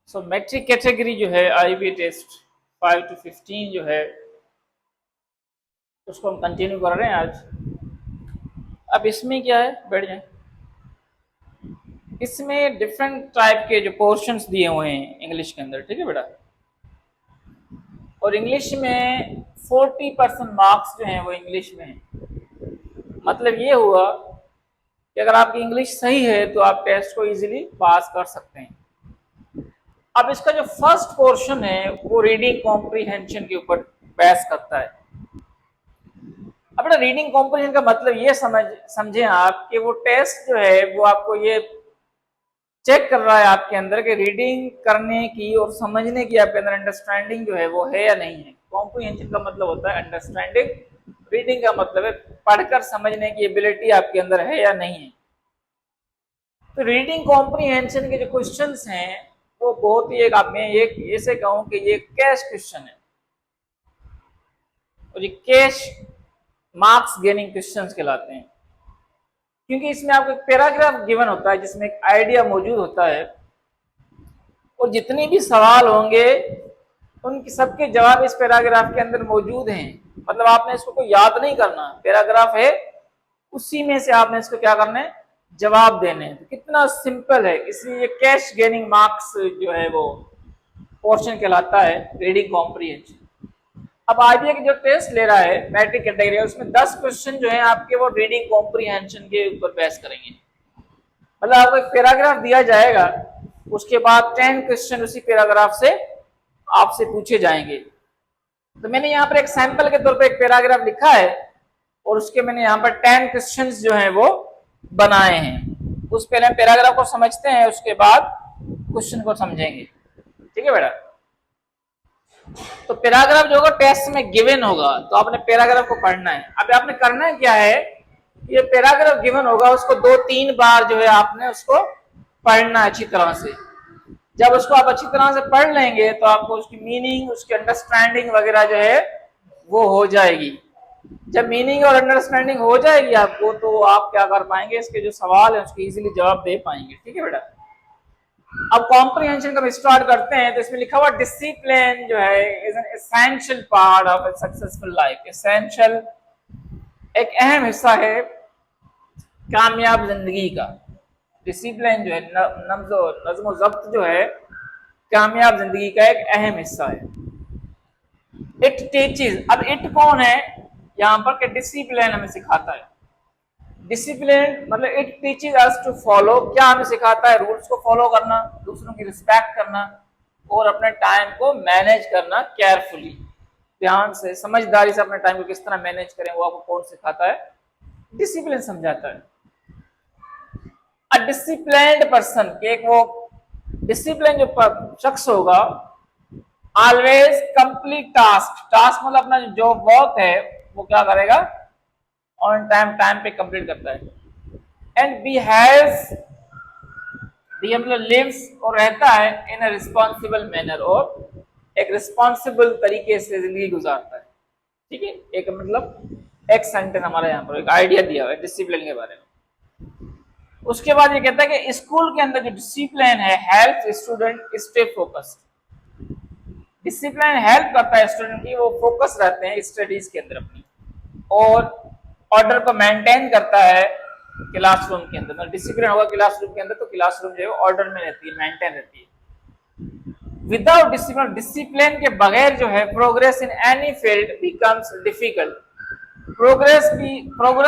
सो matric category जो है IB test 5 to 15 जो है उसको हम कंटिन्यू कर रहे हैं आज। अब इसमें क्या है, बैठ जाए। इसमें डिफरेंट टाइप के जो पोर्शंस दिए हुए हैं इंग्लिश के अंदर, ठीक है बेटा। और इंग्लिश में 40% मार्क्स जो हैं वो इंग्लिश में हैं। मतलब ये हुआ कि अगर आपकी इंग्लिश सही है तो आप टेस्ट को इजीली पास कर सकते हैं। अब इसका जो फर्स्ट पोर्शन है वो रीडिंग कॉम्प्रीहेंशन के ऊपर बहस करता है। अब बेटा रीडिंग कॉम्प्रीहेंशन का मतलब ये समझें आप कि वो टेस्ट जो है वो आपको ये चेक कर रहा है आपके अंदर कि रीडिंग करने की और समझने की आपके अंदर अंडरस्टैंडिंग जो है वो है या नहीं है। कॉम्प्रीहेंशन का मतलब होता है अंडरस्टैंडिंग, रीडिंग का मतलब है पढ़कर समझने की एबिलिटी आपके अंदर है या नहीं है। तो रीडिंग कॉम्प्रीहेंशन के जो क्वेश्चंस हैं वो बहुत ही एक आप मैं एक ऐसे कहूं कि ये कैश क्वेश्चन है और ये कैश मार्क्स गेनिंग क्वेश्चंस कहलाते हैं, क्योंकि इसमें आपको एक पैराग्राफ गिवन होता है जिसमें एक आइडिया मौजूद होता है और जितने भी सवाल होंगे उनके सबके जवाब इस पैराग्राफ के अंदर मौजूद हैं। मतलब आपने इसको कोई याद नहीं करना, पैराग्राफ है उसी में से आपने इसको क्या करना है, जवाब देने हैं। तो कितना सिंपल है, इसलिए ये कैश गेनिंग मार्क्स जो है वो पोर्शन कहलाता है रीडिंग कॉम्प्रीहेंशन। अब आईबीए की जो टेस्ट ले रहा है मैट्रिक कैटेगरी है उसमें 10 क्वेश्चन जो है आपके वो रीडिंग कॉम्प्रीहेंशन के ऊपर बहस करेंगे। मतलब आपको एक पैराग्राफ दिया जाएगा, उसके बाद 10 क्वेश्चन उसी पैराग्राफ से आपसे पूछे जाएंगे। तो मैंने यहाँ पर एक सैंपल के तौर पर एक पैराग्राफ लिखा है और उसके मैंने यहाँ पर 10 क्वेश्चंस जो हैं वो बनाए हैं। उस पहले हम पैराग्राफ को समझते हैं, उसके बाद क्वेश्चन को समझेंगे, ठीक है बेटा। तो पैराग्राफ जो होगा टेस्ट में गिवन होगा तो आपने पैराग्राफ को पढ़ना है। अब आपने करना है क्या है, ये पैराग्राफ गिवन होगा उसको 2-3 बार जो है आपने उसको पढ़ना अच्छी तरह से। जब उसको आप अच्छी तरह से पढ़ लेंगे तो आपको उसकी मीनिंग, उसकी अंडरस्टैंडिंग वगैरह जो है वो हो जाएगी। जब मीनिंग और अंडरस्टैंडिंग हो जाएगी आपको तो आप क्या कर पाएंगे, इसके जो सवाल है उसके इजीली जवाब दे पाएंगे, ठीक है बेटा। अब कॉम्प्रीहेंशन का हम स्टार्ट करते हैं। तो इसमें लिखा हुआ डिसिप्लिन जो है is an essential part of A successful life. Essential एक अहम हिस्सा है कामयाब जिंदगी का। डिसिप्लिन जो है नज़्म ज़ब्त जो है कामयाब जिंदगी का एक अहम हिस्सा है। इट टीचेस, अब इट कौन है यहाँ पर कि डिसिप्लिन हमें सिखाता है। डिसिप्लिन मतलब it teaches us to follow, क्या हमें सिखाता है, रूल्स को फॉलो करना, दूसरों की रिस्पेक्ट करना और अपने टाइम को मैनेज करना केयरफुली, ध्यान से समझदारी से अपने टाइम को किस तरह मैनेज करें वो आपको कौन सिखाता है, डिसिप्लिन समझाता है। अ डिसिप्लिन्ड पर्सन के एक वो डिसिप्लिन जो शख्स होगा ऑलवेज कंप्लीट टास्क, टास्क मतलब अपना जो वर्क है वो क्या करेगा, ऑन टाइम, टाइम पे कंप्लीट करता है। एंड बिहेव्स मतलब लिव्स और रहता है इन अ रिस्पॉन्सिबल मैनर, और एक रिस्पॉन्सिबल तरीके से जिंदगी गुजारता है, ठीक है। एक मतलब एक सेंटेंस हमारे यहाँ पर एक आइडिया दिया हुआ है डिसिप्लिन के बारे में। उसके बाद ये कहता है कि स्कूल के अंदर जो डिसिप्लिन है help student stay focused. Discipline help करता है स्टूडेंट की वो फोकस रहते हैं स्टडीज के अंदर अपनी, और ऑर्डर को मेंटेन करता है क्लासरूम के अंदर। मतलब डिसिप्लिन होगा क्लासरूम के अंदर तो क्लासरूम जो है ऑर्डर में रहती है, मेंटेन रहती है। विदाउट डिसिप्लिन, डिसिप्लिन के बगैर जो है progress in any field becomes difficult. Progress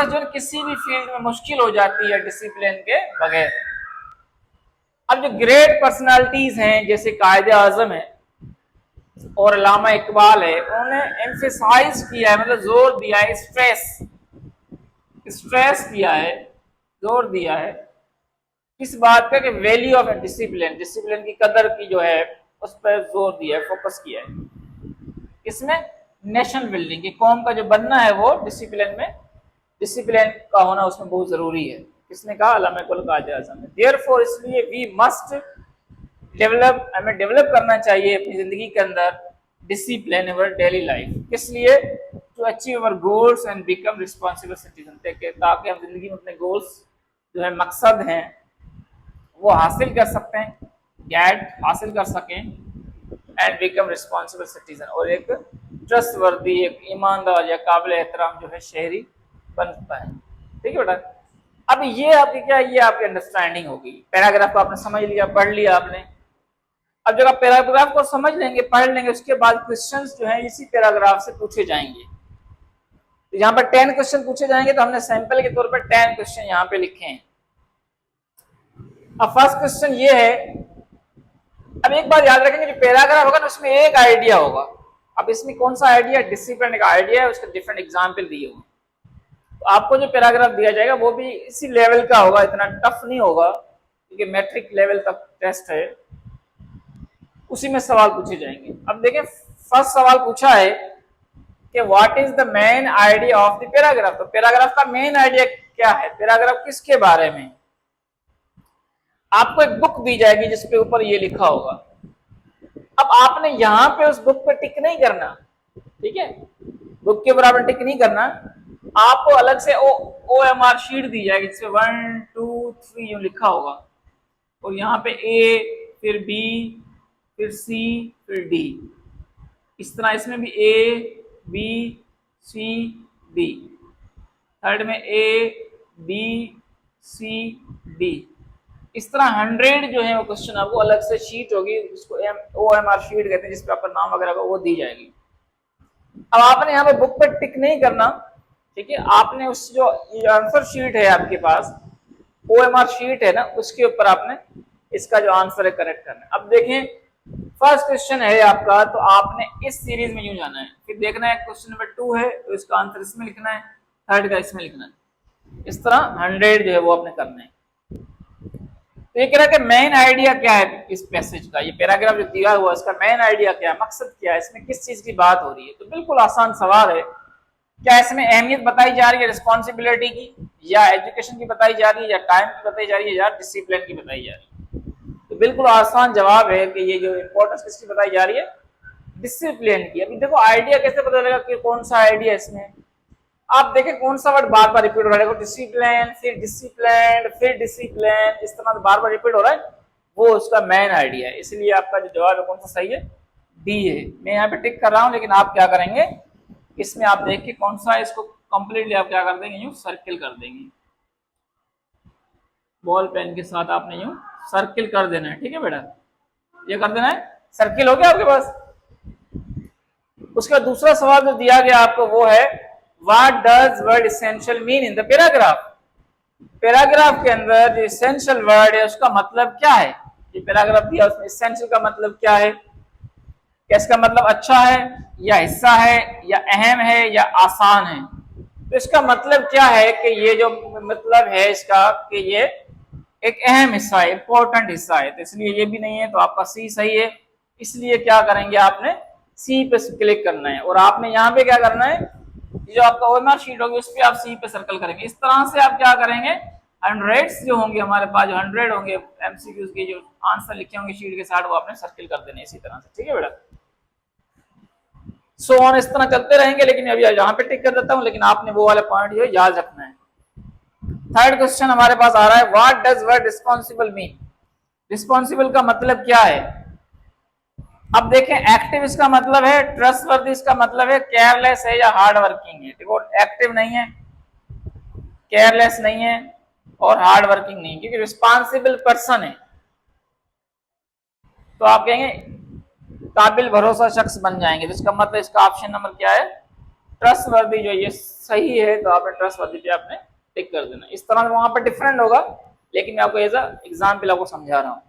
जो किसी भी फील्ड में मुश्किल हो जाती है डिसिप्लिन के बगैर। अब जो ग्रेट पर्सनालिटीज हैं जैसे कायदे आजम है और अल्लामा इकबाल है, उन्होंने एम्फेसाइज किया है, मतलब जोर दिया है, स्ट्रेस किया है, जोर दिया है किस बात का कि वैल्यू ऑफ डिसिप्लिन, डिसिप्लिन की कदर की जो है उस पर जोर दिया है, फोकस किया है। इसमें नेशन बिल्डिंग की कौम का जो बनना है वो डिसिप्लिन में, डिसिप्लिन का होना उसमें बहुत जरूरी है। किसने कहा, अल्लामा इकबाल कायदे आज़म ने। देयरफॉर इसलिए वी मस्ट डेवलप, हमें डेवलप करना चाहिए अपनी जिंदगी के अंदर डिसिप्लिन अवर डेली लाइफ। किस लिए, to achieve our goals and become responsible citizen, ताकि हम जिंदगी में अपने गोल्स जो है मकसद हैं वो हासिल कर सकते हैं गेट हासिल कर सकें एंड बिकम रिस्पॉन्सिबल सिटीजन, और एक ट्रस्टवर्दी, एक ईमानदार या काबिल एहतराम जो है शहरी बन पाए। ठीक है बेटा, अब ये आपकी क्या, ये आपकी अंडरस्टैंडिंग होगी। पैराग्राफ को आपने समझ लिया, पढ़ लिया आपने। अब जब आप पैराग्राफ को समझ लेंगे, पढ़ लेंगे, उसके बाद क्वेश्चंस जो हैं इसी पैराग्राफ से पूछे जाएंगे। तो यहाँ पर 10 क्वेश्चन पूछे जाएंगे, तो हमने सैंपल के तौर पर 10 क्वेश्चन यहाँ पे लिखे हैं। अब फर्स्ट क्वेश्चन ये है, अब एक बात याद रखेंगे, जो पैराग्राफ होगा ना उसमें एक आइडिया होगा। अब इसमें कौन सा आइडिया, डिसिप्लिन का आइडिया है, उसके डिफरेंट एग्जाम्पल दिए हुए। तो आपको जो पैराग्राफ दिया जाएगा वो भी इसी लेवल का होगा, इतना टफ नहीं होगा, क्योंकि मैट्रिक लेवल तक टेस्ट है, उसी में सवाल पूछे जाएंगे। अब देखें, फर्स्ट सवाल पूछा है कि what is the main idea of the paragraph. तो पैराग्राफ का मेन आइडिया क्या है, पैराग्राफ किसके बारे में। आपको एक बुक दी जाएगी जिसके ऊपर ये लिखा होगा। अब आपने यहां पे उस बुक पे टिक नहीं करना, ठीक है, बुक के ऊपर आपने टिक नहीं करना, आपको अलग से OMR शीट दी जाएगी जिसमें 1 2 3 यूं लिखा होगा, और यहाँ पे A, फिर B, फिर C, फिर D, इस तरह इसमें भी A B C D, third में A B C D, इस तरह 100 जो है वो क्वेश्चन आपको अलग से शीट होगी, उसको OMR शीट कहते हैं, जिस पे आपका नाम वगैरह होगा वो दी जाएगी। अब आपने यहाँ पे बुक पर टिक नहीं करना, ठीक है, आपने उस जो आंसर शीट है आपके पास, OMR शीट है ना, उसके ऊपर आपने इसका जो आंसर है करेक्ट करना है। अब देखें, फर्स्ट क्वेश्चन है आपका, तो आपने इस सीरीज में यूं जाना है, फिर देखना है क्वेश्चन नंबर 2 है तो इसका आंसर इसमें लिखना है, थर्ड का इसमें लिखना है, इस तरह 100 जो है वो आपने करना है। तो ये कह रहा है कि मेन आइडिया क्या है इस पैसेज का, ये पैराग्राफ जो दिया हुआ है इसका मेन आइडिया क्या है, मकसद क्या है, इसमें किस चीज की बात हो रही है। तो बिल्कुल आसान सवाल है, क्या इसमें अहमियत बताई जा रही है रिस्पॉन्सिबिलिटी की, या एजुकेशन की बताई जा रही है, या टाइम की बताई जा रही है, या डिसिप्लिन की बताई जा रही है। तो बिल्कुल आसान जवाब है कि ये जो इंपॉर्टेंस किसकी बताई जा रही है, डिसिप्लिन की। अभी देखो आइडिया कैसे पता चलेगा कि कौन सा आइडिया इसमें, आप देखें कौन सा वर्ड बार बार रिपीट हो रहा है, डिसिप्लिन, फिर डिसिप्लिन, फिर डिसिप्लिन, इस तरह बार बार रिपीट हो रहा है, वो उसका मेन आइडिया है। इसलिए आपका जो जवाब है कौन सा सही है, डी है। मैं यहाँ पे टिक कर रहा हूँ, लेकिन आप क्या करेंगे, इसमें आप देख के कौन सा है, इसको कंप्लीटली आप क्या कर देंगे, यूं सर्किल कर देंगे, बॉल पेन के साथ आपने यूं सर्किल कर देना है। ठीक है बेटा, ये कर देना है, सर्किल हो गया आपके पास। उसका दूसरा सवाल जो दिया गया आपको वो है, what does word essential mean in the paragraph. Paragraph के अंदर जो एसेंशियल वर्ड है उसका मतलब क्या है। ये पैराग्राफ दिया, उसमें एसेंशियल का मतलब क्या है, क्या इसका मतलब अच्छा है, या हिस्सा है, या अहम है, या आसान है। तो इसका मतलब क्या है कि ये जो मतलब है इसका कि ये एक अहम हिस्सा है, इंपॉर्टेंट हिस्सा है, तो इसलिए ये भी नहीं है, तो आपका सी सही है। इसलिए क्या करेंगे, आपने सी पे क्लिक करना है, और आपने यहाँ पे क्या करना है, जो आपका OMR शीट होगी उस पर आप सी पे सर्कल करेंगे। इस तरह से आप क्या करेंगे, 100 जो होंगे हमारे पास, जो 100 होंगे MCQs के जो आंसर लिखे होंगे शीट के साथ, वो आपने सर्किल कर देने इसी तरह से। ठीक है बेटा, सो ऑन इस तरह चलते रहेंगे, लेकिन अभी यहाँ पे टिक कर देता हूँ, लेकिन आपने वो वाला पॉइंट जो याद रखना है। थर्ड क्वेश्चन हमारे पास आ रहा है, what does word responsible mean. Responsible का मतलब क्या है। अब देखें, एक्टिव इसका मतलब है, ट्रस्टवर्दी इसका मतलब है, केयरलेस है या हार्ड वर्किंग है। देखो एक्टिव नहीं है, केयरलेस नहीं है, और हार्ड वर्किंग नहीं, क्योंकि रिस्पॉन्सिबल पर्सन है, तो आप कहेंगे काबिल भरोसा शख्स बन जाएंगे। तो इसका मतलब इसका ऑप्शन नंबर क्या है, ट्रस्टवर्दी जो ये सही है, तो आपने ट्रस्टवर्दी पे आपने टिक कर देना। इस तरह वहां पर डिफरेंट होगा, लेकिन मैं आपको एज एग्जाम्पल आपको समझा रहा हूँ।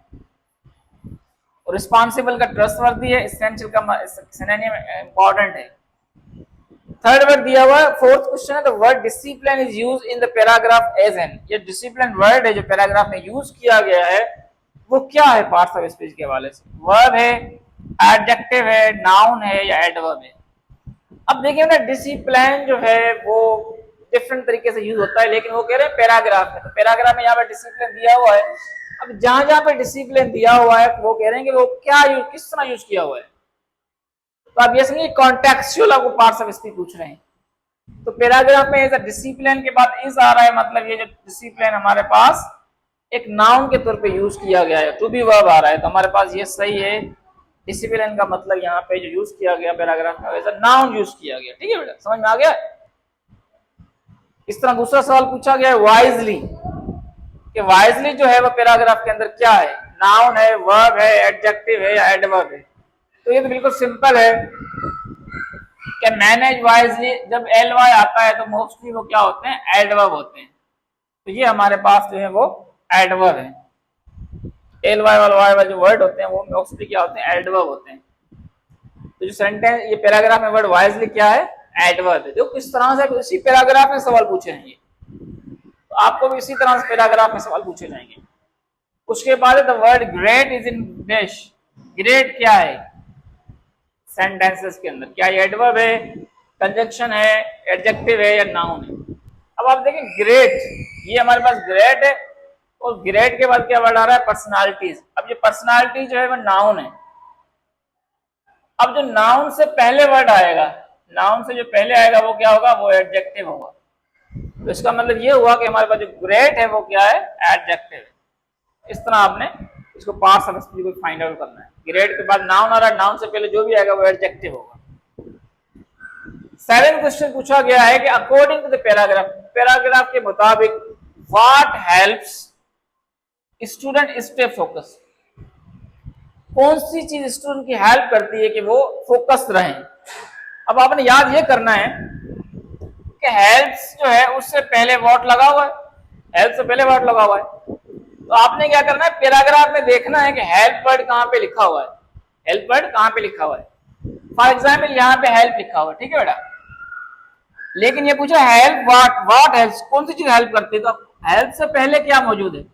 और रिस्पॉन्सिबल का ट्रस्टवर्दी है, एसेंशियल का सिनोनिम इंपॉर्टेंट है। थर्ड वर्ड दिया हुआ है, फोर्थ क्वेश्चन है, the word discipline is use in the paragraph as an. ये डिसिप्लिन वर्ड है जो पैराग्राफ में यूज किया गया है, वो क्या है पार्ट्स ऑफ स्पीच के हवाले से। वर्ब है, एडजेक्टिव है, नाउन है, या एडवर्ब है। अब देखिए ना, डिसिप्लिन जो है वो डिफरेंट तरीके से यूज होता है, लेकिन वो कह रहे हैं पैराग्राफ में, तो पैराग्राफ में यहाँ पर डिसिप्लिन दिया हुआ है। अब जहां जहां पे डिसिप्लिन दिया हुआ है, वो कह रहे हैं कि वो क्या यूज, किस तरह यूज किया हुआ है। तो आप ये समझिए कॉन्टेक्चुअल आपको पार्ट्स ऑफ स्पीच पूछ रहे हैं। तो पैराग्राफ में डिसिप्लिन के बाद इज आ रहा है, मतलब ये जो डिसिप्लिन हमारे पास एक नाउन के तौर पे यूज किया गया है, टू बी वर्ब आ रहा है, तो हमारे पास ये सही है। डिसिप्लिन का मतलब यहाँ पे जो यूज किया गया पैराग्राफ में वैसा नाउन यूज किया गया। ठीक है बेटा, समझ में आ गया। इस तरह दूसरा सवाल पूछा गया है वाइजली, कि वाइजली जो है वो पैराग्राफ के अंदर क्या है, नाउन है, वर्ब है, एडजेक्टिव है या एडवर्ब है। तो ये तो बिल्कुल सिंपल है कि मैनेज वाइजली, जब एल वाई आता है तो मोस्टली वो क्या होते हैं, एडवर्ब होते हैं। तो ये हमारे पास जो है वो एडवर्ब है। एल वाई वाले जो वर्ड होते हैं वो मोस्टली क्या होते हैं, एडवर्ब होते हैं। तो जो सेंटेंस ये पैराग्राफ में वर्ड वाइजली क्या है, एडवर्ब है। देखो किस तरह से इसी पैराग्राफ में सवाल पूछे हैं ये, तो आपको भी इसी तरह से पैराग्राफ में सवाल पूछे जाएंगे। उसके बाद the word great is in English, great क्या है सेंटेंसेस के अंदर, क्या ये एडवर्ब है, कंजंक्शन है, एडजेक्टिव है या नाउन है। अब आप देखें ग्रेट, ये हमारे पास ग्रेट है और ग्रेट के बाद क्या वर्ड आ रहा है, पर्सनालिटीज। अब ये पर्सनालिटी जो है वो नाउन है। अब जो नाउन से पहले वर्ड आएगा, नाउन से जो पहले आएगा वो क्या होगा, वो एडजेक्टिव होगा। तो इसका मतलब ये हुआ कि हमारे पास जो ग्रेट है वो क्या है, एडजेक्टिव है। इस तरह आपने इसको पार्ट्स ऑफ स्पीच को फाइंड आउट करना है। ग्रेट के बाद नाउन आ रहा है, नाउन से पहले जो भी आएगा वो एडजेक्टिव होगा। 7 क्वेश्चन पूछा गया है कि according to the paragraph, paragraph के मुताबिक what helps student stay focus, कौन सी चीज स्टूडेंट की हेल्प करती है कि वो फोकस रहें। अब आपने याद ये करना है कि हेल्प्स जो है उससे पहले व्हाट लगा हुआ है, हेल्प से पहले व्हाट लगा हुआ है। तो आपने क्या करना है, पैराग्राफ में देखना है कि हेल्प वर्ड कहां पे लिखा हुआ है, हेल्प वर्ड कहां पे लिखा हुआ है। फॉर एग्जाम्पल यहाँ पे हेल्प लिखा हुआ है, ठीक है बेटा, लेकिन ये पूछा हेल्प व्हाट हेल्प्स, कौन सी चीज हेल्प करती है। तो हेल्प से पहले क्या मौजूद है,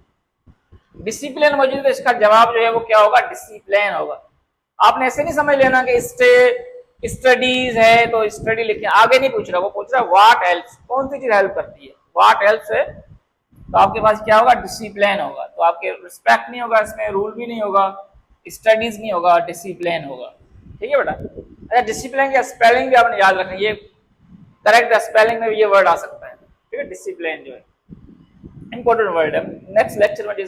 डिसिप्लिन मौजूद है। इसका जवाब जो है वो क्या होगा, डिसिप्लिन होगा। आपने ऐसे नहीं समझ लेना कि स्टडीज है तो स्टडी लिखे, आगे नहीं पूछ रहा, वो पूछ रहा है व्हाट हेल्प्स, कौन सी चीज हेल्प करती है, व्हाट हेल्प्स है। तो आपके पास क्या होगा, डिसिप्लिन होगा। तो आपके रिस्पेक्ट नहीं होगा, इसमें रूल भी नहीं होगा, स्टडीज नहीं होगा, डिसिप्लिन होगा। ठीक है बेटा। अच्छा, डिसिप्लिन का स्पेलिंग भी आपने याद रखना, ये करेक्ट स्पेलिंग में भी ये वर्ड आ सकता है। ठीक है, डिसिप्लिन जो है इंपॉर्टेंट वर्ड है। नेक्स्ट लेक्चर में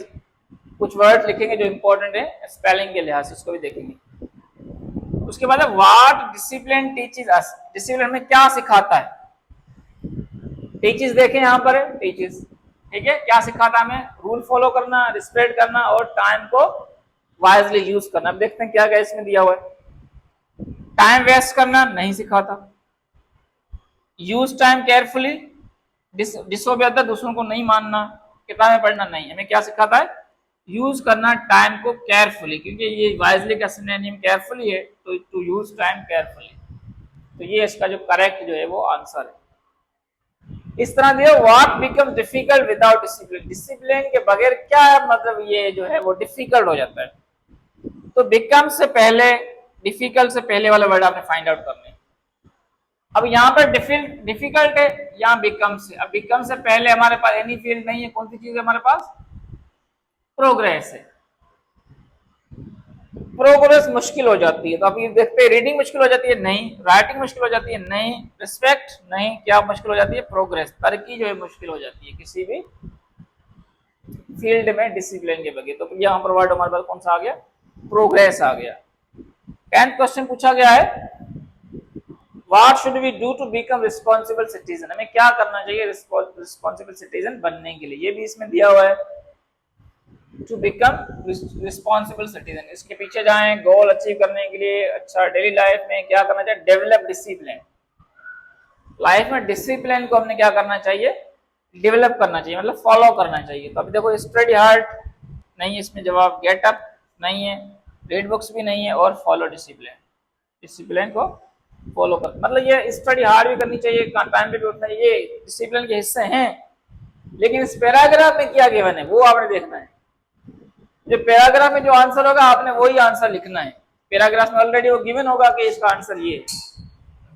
कुछ वर्ड लिखेंगे जो इंपॉर्टेंट है स्पेलिंग के लिहाज से, उसको भी देखेंगे। उसके बाद what discipline teaches us, discipline में क्या सिखाता है। टीचेस देखें यहाँ पर है, टीचेस, ठीक है, क्या सिखाता है हमें, रूल फॉलो करना, रिस्पेक्ट करना और टाइम को वाइजली यूज करना। अब देखते हैं क्या क्या इसमें दिया हुआ है। टाइम वेस्ट करना नहीं सिखाता, use time carefully, disobey other, दूसरों को नहीं मानना, किताबें पढ़ना नहीं। हमें क्या सिखाता है, यूज करना टाइम को केयरफुली, क्योंकि ये वाइजली का सिनोनिम केयरफुली है, तो टू यूज टाइम केयरफुली। तो ये इसका जो करेक्ट जो है वो आंसर है। इस तरह दिया what become difficult without discipline, discipline के बगैर क्या मतलब ये जो है वो डिफिकल्ट हो जाता है। तो बिकम से पहले, डिफिकल्ट से पहले वाला वर्ड आपने फाइंड आउट करना है। अब यहाँ पर डिफिकल्ट है, यहाँ बिकम से, अब बिकम से पहले हमारे पास एनी फील्ड नहीं है, कौन सी चीज है हमारे पास, प्रोग्रेस है। प्रोग्रेस मुश्किल हो जाती है, तो आप ये देखते हैं रीडिंग मुश्किल हो जाती है, नहीं, राइटिंग मुश्किल हो जाती है, नहीं, रिस्पेक्ट नहीं, क्या मुश्किल हो जाती है, प्रोग्रेस, तरक्की जो है मुश्किल हो जाती है किसी भी फील्ड में डिसिप्लिन के बगैर। तो यहाँ पर वर्ड हमारे पास कौन सा आ गया, प्रोग्रेस आ गया। 10th क्वेश्चन पूछा गया है what should we do to become responsible citizen, हमें क्या करना चाहिए रिस्पॉन्सिबल सिटीजन बनने के लिए। ये भी इसमें दिया हुआ है, टू बिकम रिस्पॉन्सिबल सिटीजन। इसके पीछे जाएं, गोल अचीव करने के लिए अच्छा डेली लाइफ में क्या करना चाहिए, डेवलप डिसिप्लिन। लाइफ में डिसिप्लिन को हमने क्या करना चाहिए, डेवलप करना चाहिए, मतलब फॉलो करना चाहिए। तो अभी देखो स्टडी हार्ड नहीं है इसमें जवाब, गेट अप नहीं है, रीड बुक्स भी नहीं है, और फॉलो डिसिप्लिन, डिसिप्लिन को फॉलो कर, मतलब ये स्टडी हार्ड भी करनी चाहिए, टाइम पे भी उठना चाहिए, ये डिसिप्लिन के हिस्से हैं। लेकिन इस पैराग्राफ में क्या गिवन है वो आपने देखना है। जो पैराग्राफ में जो आंसर होगा आपने वही आंसर लिखना है। पैराग्राफ में ऑलरेडी वो गिवन होगा कि इसका आंसर ये है।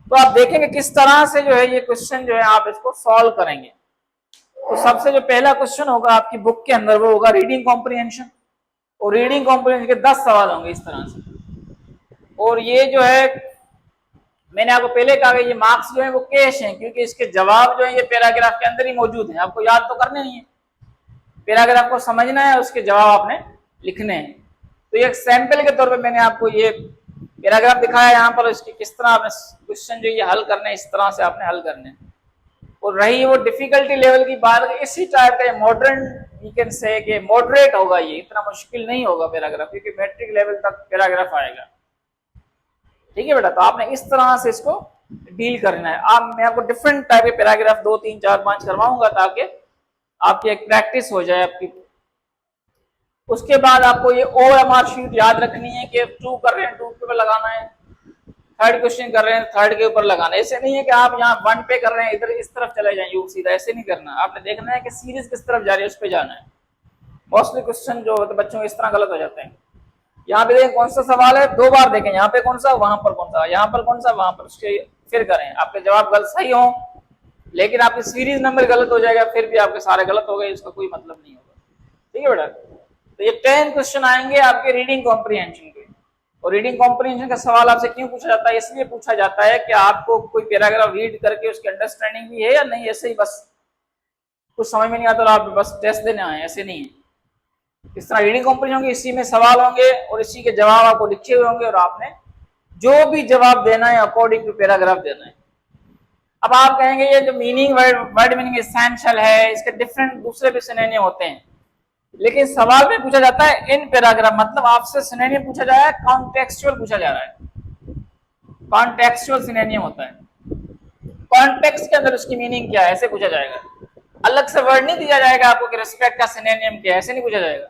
तो आप देखेंगे किस तरह से जो है ये क्वेश्चन जो है आप इसको सॉल्व करेंगे। तो सबसे जो पहला क्वेश्चन होगा आपकी बुक के अंदर वो होगा रीडिंग कॉम्प्रिहेंशन, और रीडिंग कॉम्प्रिहेंशन के 10 सवाल होंगे इस तरह से। और ये जो है मैंने आपको पहले कहा कि ये मार्क्स जो है वो कैश हैं, क्योंकि इसके जवाब जो है ये पैराग्राफ के अंदर ही मौजूद है, आपको याद तो करने नहीं है। पैराग्राफ को समझना है, उसके जवाब आपने लिखने हैं। तो एक सैंपल के तौर पे मैंने आपको ये पैराग्राफ दिखाया यहाँ पर, इसकी किस तरह आपने क्वेश्चन जो ये हल करने, इस तरह से आपने हल करने। और रही वो डिफिकल्टी लेवल की बात, इसी टाइप का मॉडर्न यू कैन से कि मॉडरेट होगा, ये इतना मुश्किल नहीं होगा पैराग्राफ, क्योंकि मैट्रिक लेवल तक पैराग्राफ आएगा। ठीक है बेटा, तो आपने इस तरह से इसको डील करना है। मैं आपको डिफरेंट टाइप के पैराग्राफ 2 3 4 5 करवाऊंगा ताकि आपकी एक प्रैक्टिस हो जाए आपकी। उसके बाद आपको ये OMR शीट याद रखनी है कि 2 कर रहे हैं 2 के ऊपर लगाना है, थर्ड क्वेश्चन कर रहे हैं थर्ड के ऊपर लगाना है। ऐसे नहीं है कि आप यहाँ 1 पे कर रहे हैं इधर इस तरफ चले जाए सीधा, ऐसे नहीं करना। आपने देखना है कि सीरीज किस तरफ जा रही है, उस पर जाना है। मोस्टली क्वेश्चन जो होते बच्चों इस तरह गलत हो जाते हैं। यहाँ पे देखें कौन सा सवाल है, 2 बार देखें, यहाँ पे कौन सा, वहां पर कौन सा, यहाँ पर कौन सा, वहां पर, उसके फिर करें। आपके जवाब गलत सही हो, लेकिन आपकी सीरीज नंबर गलत हो जाएगा, फिर भी आपके सारे गलत हो गए, इसका कोई मतलब नहीं होगा। ठीक है बेटा, तो ये 10 क्वेश्चन आएंगे आपके रीडिंग कॉम्प्रीहेंशन के। और रीडिंग कॉम्प्रीहेंशन का सवाल आपसे क्यों पूछा जाता है, इसलिए पूछा जाता है कि आपको कोई पैराग्राफ रीड करके उसकी अंडरस्टैंडिंग भी है या नहीं, ऐसे ही बस कुछ समझ में नहीं आता तो आप बस टेस्ट देने आए, ऐसे नहीं है। इस तरह रीडिंग कॉम्प्रीहेंशन होंगे, इसी में सवाल होंगे और इसी के जवाब आपको लिखे हुए होंगे, और आपने जो भी जवाब देना है अकॉर्डिंग टू पैराग्राफ देना है। अब आप कहेंगे ये जो मीनिंग वर्ड मीनिंग एसेंशियल है, इसके डिफरेंट दूसरे भी सिनोनिम होते हैं, लेकिन सवाल में पूछा जाता है इन पैराग्राफ, मतलब आपसे सिनोनिम पूछा जा रहा है, कॉन्टेक्सचुअल पूछा जा रहा है। कॉन्टेक्सचुअल सिनोनिम होता है, कॉन्टेक्स्ट के अंदर उसकी मीनिंग क्या है, ऐसे पूछा जाएगा। अलग से वर्ड नहीं दिया जाएगा आपको कि रिस्पेक्ट का सिनोनिम क्या है, ऐसे नहीं पूछा जाएगा।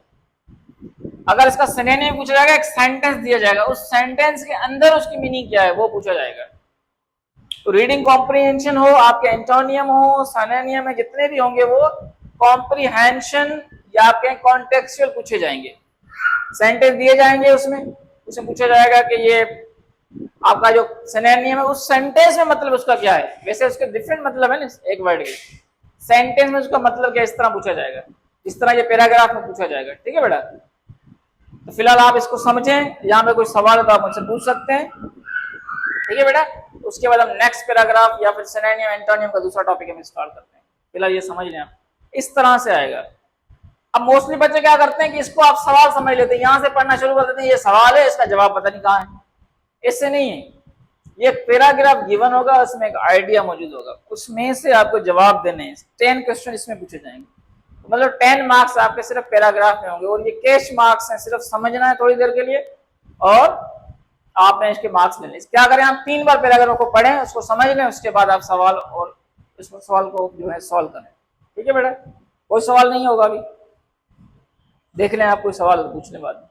अगर इसका सिनोनिम पूछा जाएगा, एक सेंटेंस दिया जाएगा, उस सेंटेंस के अंदर उसकी मीनिंग क्या है वो पूछा जाएगा। तो रीडिंग कॉम्प्रीहेंशन हो, आपके एंटोनियम हो, सिनोनिम है, जितने भी होंगे वो कॉम्प्रीहेंशन या आपके कॉन्टेक्सचुअल पूछे जाएंगे। सेंटेंस दिए जाएंगे, उसमें पूछा जाएगा कि ये आपका जो सिनोनिम है उस सेंटेंस में मतलब उसका क्या है। वैसे उसके डिफरेंट मतलब है ना एक वर्ड के, सेंटेंस में उसका मतलब क्या, इस तरह पूछा जाएगा, इस तरह ये पैराग्राफ में पूछा जाएगा। ठीक है बेटा, तो फिलहाल आप इसको समझें, यहाँ पे कोई सवाल हो तो आप मुझसे पूछ सकते हैं। ठीक है बेटा, उसके बाद हम नेक्स्ट पैराग्राफ या फिर सिनोनिम एंटोनिम का दूसरा टॉपिक हम स्टार्ट करते हैं। फिलहाल ये समझ लें आप, इस तरह से आएगा। अब मोस्टली बच्चे क्या करते हैं कि इसको आप सवाल समझ लेते हैं, यहां से पढ़ना शुरू कर देते हैं, ये सवाल है इसका जवाब पता नहीं कहाँ है। इससे नहीं है, ये पैराग्राफ गिवन होगा, उसमें एक आइडिया मौजूद होगा, उसमें से आपको जवाब देने हैं। 10 क्वेश्चन इसमें पूछे जाएंगे, मतलब 10 मार्क्स आपके सिर्फ पैराग्राफ में होंगे, और ये कैश मार्क्स हैं, सिर्फ समझना है थोड़ी देर के लिए और आपने इसके मार्क्स लेने। क्या करें, आप 3 बार पैराग्राफ को पढ़ें, उसको समझ लें, उसके बाद आप सवाल और इस सवाल को जो है सॉल्व करें। ठीक है बेटा, कोई सवाल नहीं होगा अभी, देख लें आप कोई सवाल पूछने बाद।